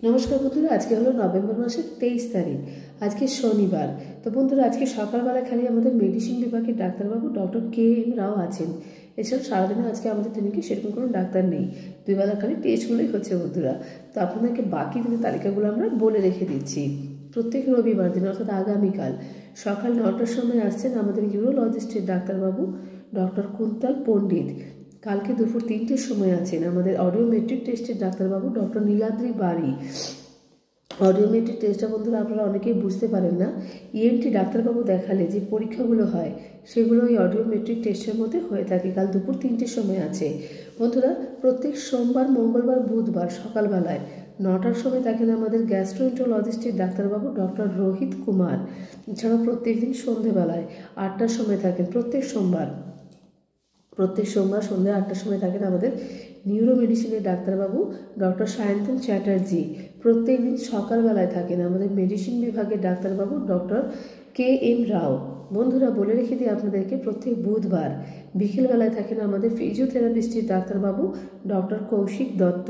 নমস্কার বন্ধুরা, আজকে হলো নভেম্বর মাসের 23 তারিখ। আজকে শনিবার। তো বন্ধুরা, আজকে সকালবেলা খালি আমাদের মেডিসিন বিভাগের ডাক্তারবাবু ডক্টর KM রাও আছেন। এছাড়া সারাদিনে আজকে আমাদের ক্লিনিকে সেরকম কোনো ডাক্তার নেই। দুবেলা খালি টেস্টগুলোই হচ্ছে বন্ধুরা। তো আপনাদেরকে বাকি দিনের তালিকাগুলো আমরা বলে রেখে দিচ্ছি। প্রত্যেক রবিবার দিন অর্থাৎ আগামীকাল সকাল 9টার সময় আসছেন আমাদের ইউরোলজিস্টের ডাক্তারবাবু ডক্টর কুন্তল পণ্ডিত। কালকে দুপুর 3টের সময় আছেন আমাদের অডিওমেট্রিক টেস্টের ডাক্তারবাবু ডক্টর নীলাদ্রি বাড়ি। অডিওমেট্রিক টেস্টটা বন্ধুরা আপনারা অনেকেই বুঝতে পারেন না। ENT ডাক্তারবাবু দেখালে যে পরীক্ষাগুলো হয় সেগুলো ওই অডিওমেট্রিক টেস্টের মধ্যে হয়ে থাকে। কাল দুপুর 3টের সময় আছে বন্ধুরা। প্রত্যেক সোমবার, মঙ্গলবার, বুধবার সকালবেলায় 9টার সময় থাকেন আমাদের গ্যাস্ট্রোএন্টারোলজিস্টের ডাক্তারবাবু ডক্টর রোহিত কুমার। এছাড়াও প্রত্যেক দিন সন্ধেবেলায় 8টার সময় থাকেন প্রত্যেক সোমবার সন্ধ্যা 8টার সময় থাকেন আমাদের নিউরো মেডিসিনের ডাক্তারবাবু ডক্টর সায়ন্তন চ্যাটার্জি। প্রত্যেক দিন সকালবেলায় থাকেন আমাদের মেডিসিন বিভাগের ডাক্তারবাবু ডক্টর KM রাও। বন্ধুরা বলে রেখে দিই আপনাদেরকে, প্রত্যেক বুধবার বিকেলবেলায় থাকেন আমাদের ফিজিওথেরাপিস্টের ডাক্তারবাবু ডক্টর কৌশিক দত্ত।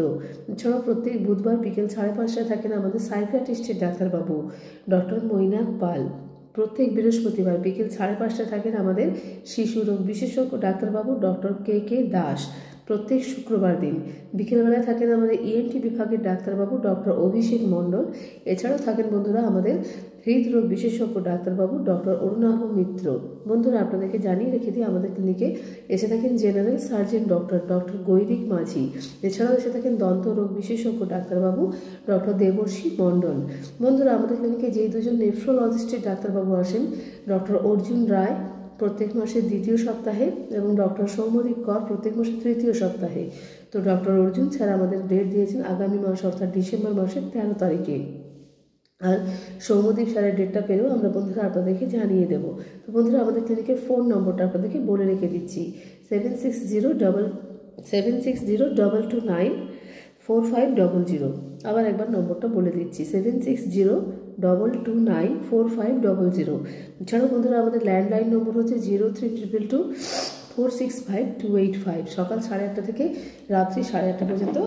এছাড়াও প্রত্যেক বুধবার বিকেল 5:30টায় থাকেন আমাদের সাইকিয়াট্রিস্টের ডাক্তারবাবু ডক্টর মৈনাক পাল। প্রত্যেক বৃহস্পতিবার বিকেল 5:30টায় থাকেন আমাদের শিশু রোগ বিশেষজ্ঞ ডাক্তারবাবু ডক্টর KK দাস। প্রত্যেক শুক্রবার দিন বিকেলবেলায় থাকেন আমাদের ENT বিভাগের ডাক্তারবাবু ডক্টর অভিষেক মণ্ডল। এছাড়াও থাকেন বন্ধুরা আমাদের হৃদরোগ বিশেষজ্ঞ ডাক্তারবাবু ডক্টর অরুণাভ মিত্র। বন্ধুরা আপনাদেরকে জানিয়ে রেখে দিই, আমাদের ক্লিনিকে এসে থাকেন জেনারেল সার্জন ডক্টর গৈরিক মাঝি। এছাড়াও এসে থাকেন দন্ত রোগ বিশেষজ্ঞ ডাক্তারবাবু ডক্টর দেবর্ষী মণ্ডল। বন্ধুরা আমাদের ক্লিনিকে যেই দুজন নেফ্রোলজিস্টের ডাক্তারবাবু আসেন ডক্টর অর্জুন রায় প্রত্যেক মাসের 2য় সপ্তাহে এবং ডক্টর সৌম্যদীপ কর প্রত্যেক মাসের 3য় সপ্তাহে। তো ডক্টর অর্জুন স্যার আমাদের ডেট দিয়েছেন আগামী মাস অর্থাৎ ডিসেম্বর মাসের 13 তারিখে। আর সৌম্যদীপ স্যারের ডেটটা পেলেও আমরা বন্ধুরা আপনাদেরকে জানিয়ে দেবো। তো বন্ধুরা আমাদের ক্লিনিকের ফোন নম্বরটা আপনাদেরকে বলে রেখে দিচ্ছি 7602294500। আবার একবার নম্বরটা বলে দিচ্ছি 7602294500। এছাড়াও বন্ধুরা আমাদের ল্যান্ডলাইন নম্বর হচ্ছে 03222465 সকাল 8:30 থেকে রাত্রি 8:30 পর্যন্ত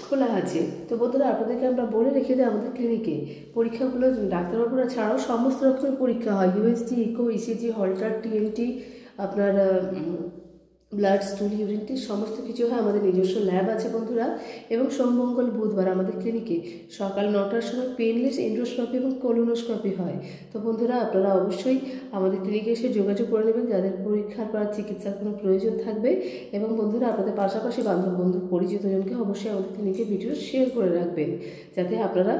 খোলা আছে। তো বন্ধুরা আপনাদেরকে আমরা বলে রেখে দিই, আমাদের ক্লিনিকে পরীক্ষাগুলো ডাক্তারবাবুরা ছাড়াও সমস্ত রকমের পরীক্ষা হয়। USG, ইকো, ECG, হলটার, TNT, আপনার ব্লাড, স্টুল, ইউরিন টেস্ট সমস্ত কিছু হয়। আমাদের নিজস্ব ল্যাব আছে বন্ধুরা। এবং সোম, মঙ্গল, বুধবার আমাদের ক্লিনিকে সকাল 9টার সময় পেনলেস এন্ডোস্কপি এবং কোলোনোস্কপি হয়। তো বন্ধুরা আপনারা অবশ্যই আমাদের ক্লিনিকে এসে যোগাযোগ করে নেবেন যাদের পরীক্ষার বা চিকিৎসার কোনো প্রয়োজন থাকবে। এবং বন্ধুরা আপনাদের পাশাপাশি বান্ধব বন্ধু পরিচিতজনকে অবশ্যই আমাদের ক্লিনিকে ভিডিও শেয়ার করে রাখবেন, যাতে আপনারা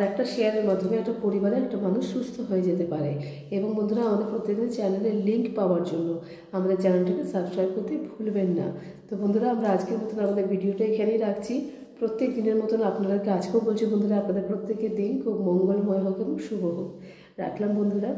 একটা শেয়ারের মাধ্যমে একটা পরিবারে একটা মানুষ সুস্থ হয়ে যেতে পারে। এবং বন্ধুরা আমাদের প্রত্যেকদিন চ্যানেলের লিঙ্ক পাওয়ার জন্য আমাদের চ্যানেলটাকে সাবস্ক্রাইব করতে ভুলবেন না। তো বন্ধুরা আমরা আজকের মতন আমাদের ভিডিওটা এখানেই রাখছি। প্রত্যেক দিনের মতন আপনাদেরকে আজকেও বলছি বন্ধুরা, আপনাদের প্রত্যেকের দিন খুব মঙ্গলময় হোক এবং শুভ হোক। রাখলাম বন্ধুরা।